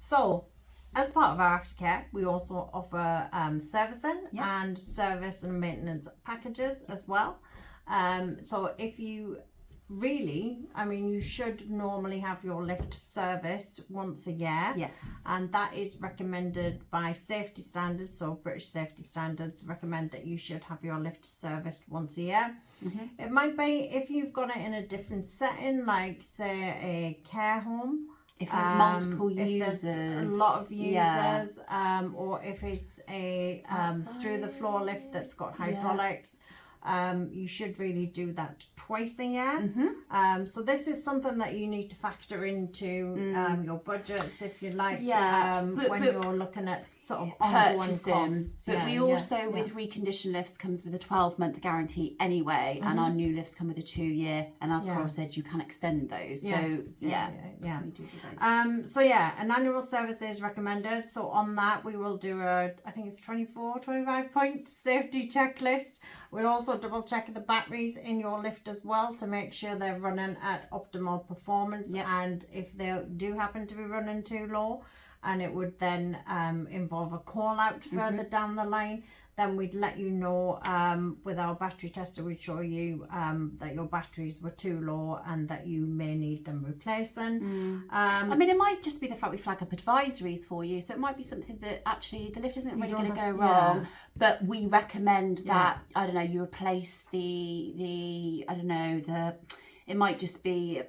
So, as part of our aftercare, we also offer servicing and service and maintenance packages as well. So if you really, I mean, you should normally have your lift serviced once a year. Yes. And that is recommended by safety standards. So British safety standards recommend that you should have your lift serviced once a year. It might be if you've got it in a different setting, like say a care home. If there's multiple users, if there's a lot of users, or if it's a through the floor lift that's got hydraulics, you should really do that twice a year. So this is something that you need to factor into your budgets, if you like, when you're looking at sort of purchasing. costs. But we also, with reconditioned lifts, comes with a 12-month guarantee anyway, and our new lifts come with a 2-year. And as Coral said, you can extend those. So we do those. So an annual service is recommended. So on that, we will do I think it's 25 point safety checklist. We'll also double check the batteries in your lift as well to make sure they're running at optimal performance. And if they do happen to be running too low, and it would then involve a call out further down the line, then we'd let you know with our battery tester. We'd show you that your batteries were too low and that you may need them replacing. I mean, it might just be the fact we flag up advisories for you, so it might be something that actually the lift isn't really going to go wrong, but we recommend that I don't know, you replace the I don't know, it might just be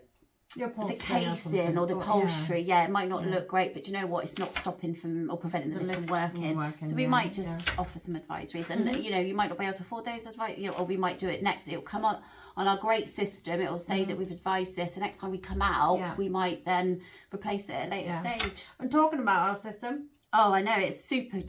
the casing or the upholstery. It might not look great, but you know what, it's not stopping from or preventing the lift from working. So we might just offer some advisories, and you know, you might not be able to afford those advice, you know, or we might do it next. It'll come up on our great system, it will say that we've advised this, and next time we come out we might then replace it at a later stage. And talking about our system, oh, I know, it's super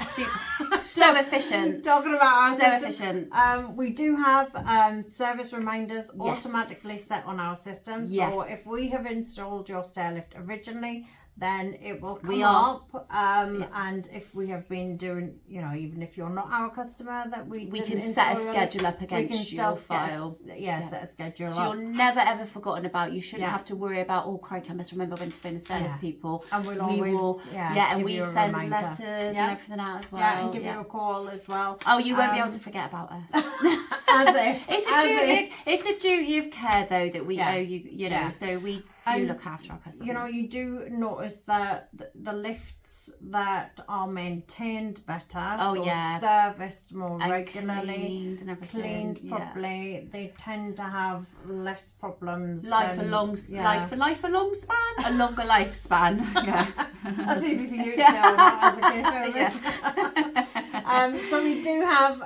so efficient. Talking about our system, efficient. We do have service reminders automatically set on our system. So if we have installed your Stairlift originally, then it will come up. And if we have been doing, you know, even if you're not our customer, that we can set a schedule up against your file. Set a schedule up. So you're never ever forgotten about. You shouldn't have to worry about, oh crikey, I must remember when to phone the Stairlift people. And we'll always and we send letters and everything out as well. Yeah, and give you a call as well. Oh, you won't be able to forget about us. It's a duty of care though that we owe you, you know, so we do look after our customers. You know, you do notice that the lifts that are maintained better, serviced more regularly, cleaned properly, they tend to have less problems. Life a long span, a longer lifespan. That's easy for you to know, as a case. So we do have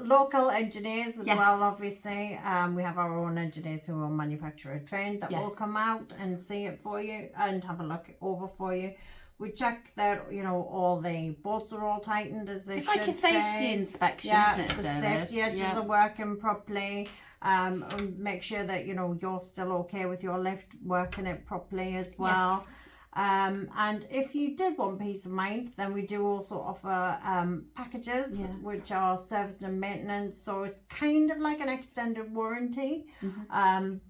local engineers as well, obviously. We have our own engineers who are manufacturer trained that will come out and see it for you and have a look over for you. We check that, you know, all the bolts are all tightened as they should. It's like a safety inspection, isn't it? The safety edges are working properly. And make sure that, you know, you're still okay with your lift, working it properly as well. And if you did want peace of mind, then we do also offer packages which are service and maintenance. So it's kind of like an extended warranty,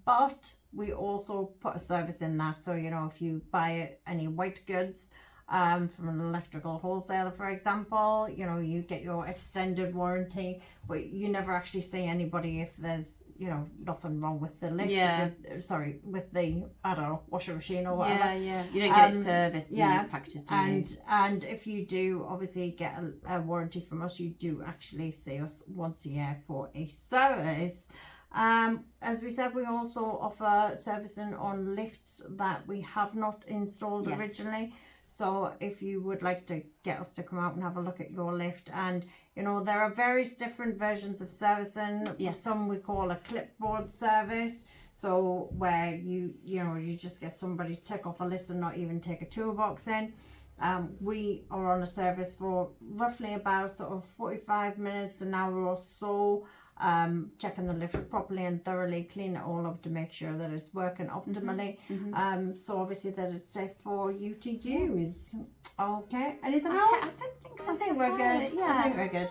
but we also put a service in that. So, you know, if you buy any white goods from an electrical wholesaler, for example, you know, you get your extended warranty, but you never actually see anybody if there's, you know, nothing wrong with the lift, with the, I don't know, washing machine or whatever. You don't get it serviced in these packages, do you? And if you do obviously get a warranty from us, you do actually see us once a year for a service. As we said, we also offer servicing on lifts that we have not installed originally. So if you would like to get us to come out and have a look at your lift, and you know, there are various different versions of servicing. Some we call a clipboard service, so where you just get somebody to tick off a list and not even take a toolbox in. We are on a service for roughly about sort of 45 minutes, an hour or so, checking the lift properly and thoroughly, clean it all up to make sure that it's working optimally. So obviously that it's safe for you to use. Okay, anything else? I don't think so. I think we're good. I think we're good.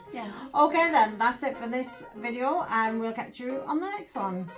Okay then, that's it for this video, and we'll catch you on the next one.